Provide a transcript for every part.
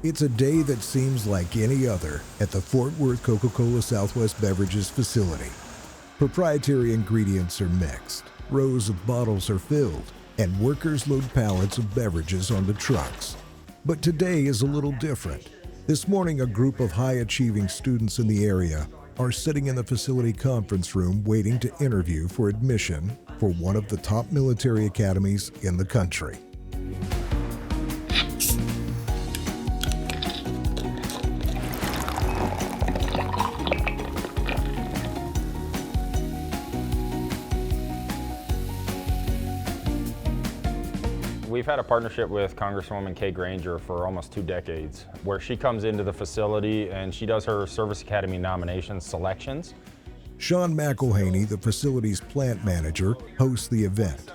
It's a day that seems like any other at the Fort Worth Coca-Cola Southwest Beverages facility. Proprietary ingredients are mixed, rows of bottles are filled, and workers load pallets of beverages onto trucks. But today is a little different. This morning, a group of high-achieving students in the area are sitting in the facility conference room waiting to interview for admission for one of the top military academies in the country. We've had a partnership with Congresswoman Kay Granger for almost 2 decades, where she comes into the facility and she does her Service Academy nominations selections. Sean McElhenny, the facility's plant manager, hosts the event,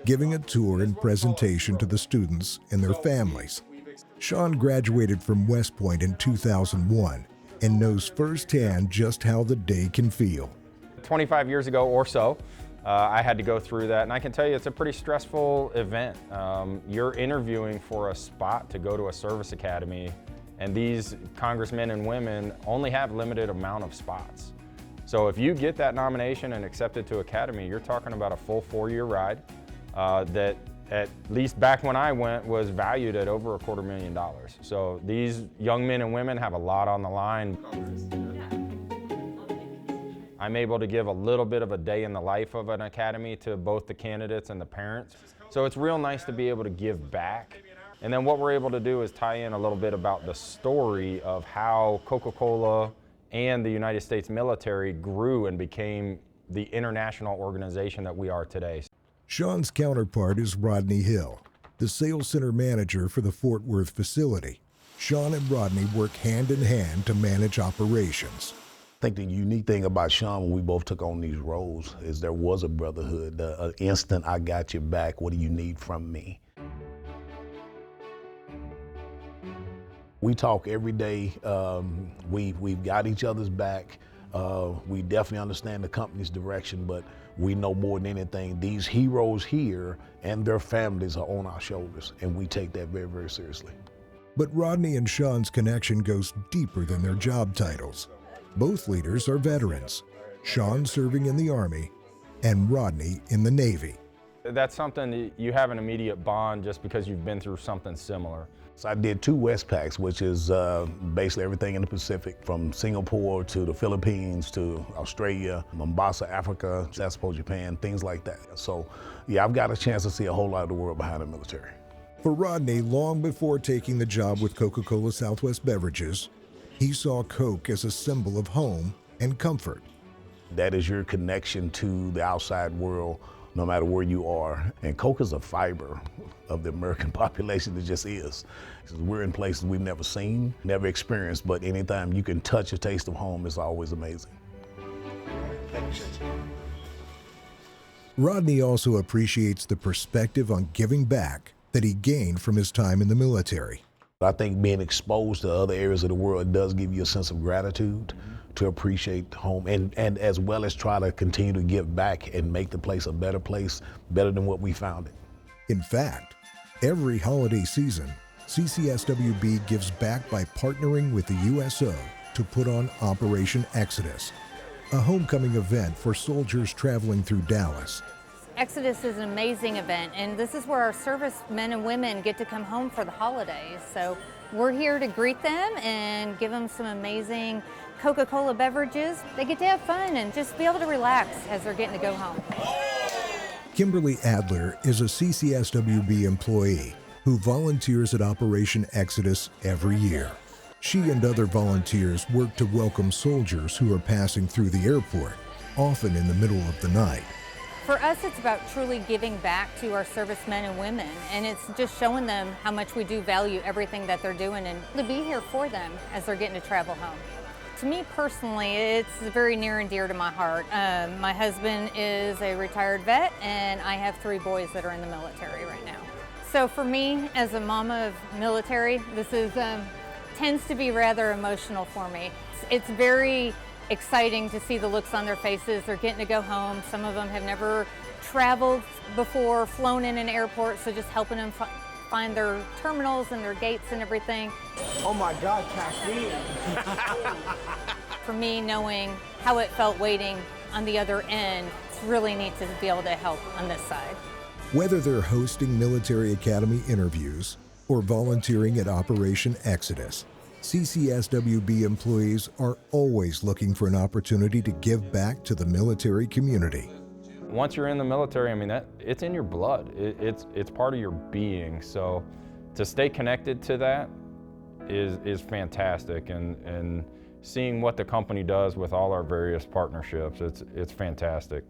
giving a tour and presentation to the students and their families. Sean graduated from West Point in 2001 and knows firsthand just how the day can feel. 25 years ago or so, I had to go through that, and I can tell you it's a pretty stressful event. You're interviewing for a spot to go to a service academy, and these congressmen and women only have limited amount of spots. So if you get that nomination and accepted to academy, you're talking about a full 4-year ride that, at least back when I went, was valued at over $250,000. So these young men and women have a lot on the line. I'm able to give a little bit of a day in the life of an academy to both the candidates and the parents. So it's real nice to be able to give back. And then what we're able to do is tie in a little bit about the story of how Coca-Cola and the United States military grew and became the international organization that we are today. Sean's counterpart is Rodney Hill, the sales center manager for the Fort Worth facility. Sean and Rodney work hand in hand to manage operations. I think the unique thing about Sean when we both took on these roles is there was a brotherhood. The instant I got your back, what do you need from me? We talk every day. We've got each other's back. We definitely understand the company's direction, but we know more than anything, these heroes here and their families are on our shoulders, and we take that very, very seriously. But Rodney and Sean's connection goes deeper than their job titles. Both leaders are veterans, Sean serving in the Army and Rodney in the Navy. That's something that you have an immediate bond just because you've been through something similar. So I did 2 Westpacks, which is basically everything in the Pacific, from Singapore to the Philippines to Australia, Mombasa, Africa, Sasebo, Japan, things like that. So yeah, I've got a chance to see a whole lot of the world behind the military. For Rodney, long before taking the job with Coca-Cola Southwest Beverages, he saw Coke as a symbol of home and comfort. That is your connection to the outside world, no matter where you are. And Coke is a fiber of the American population. It just is. We're in places we've never seen, never experienced, but anytime you can touch a taste of home, it's always amazing. Rodney also appreciates the perspective on giving back that he gained from his time in the military. I think being exposed to other areas of the world does give you a sense of gratitude to appreciate home and as well as try to continue to give back and make the place a better place, better than what we found it. In fact, every holiday season, CCSWB gives back by partnering with the USO to put on Operation Exodus, a homecoming event for soldiers traveling through Dallas. Exodus is an amazing event, and this is where our servicemen and women get to come home for the holidays. So we're here to greet them and give them some amazing Coca-Cola beverages. They get to have fun and just be able to relax as they're getting to go home. Kimberly Adler is a CCSWB employee who volunteers at Operation Exodus every year. She and other volunteers work to welcome soldiers who are passing through the airport, often in the middle of the night. For us, it's about truly giving back to our servicemen and women, and it's just showing them how much we do value everything that they're doing and to be here for them as they're getting to travel home. To me personally, it's very near and dear to my heart. My husband is a retired vet, and I have 3 boys that are in the military right now. So for me, as a mama of military, this is tends to be rather emotional for me. It's very exciting to see the looks on their faces. They're getting to go home. Some of them have never traveled before, flown in an airport, so just helping them find their terminals and their gates and everything. Oh my God, caffeine. For me, knowing how it felt waiting on the other end, it's really neat to be able to help on this side. Whether they're hosting military academy interviews or volunteering at Operation Exodus, CCSWB employees are always looking for an opportunity to give back to the military community. Once you're in the military, I mean, it's in your blood. It's part of your being. So to stay connected to that is fantastic. And seeing what the company does with all our various partnerships, it's fantastic.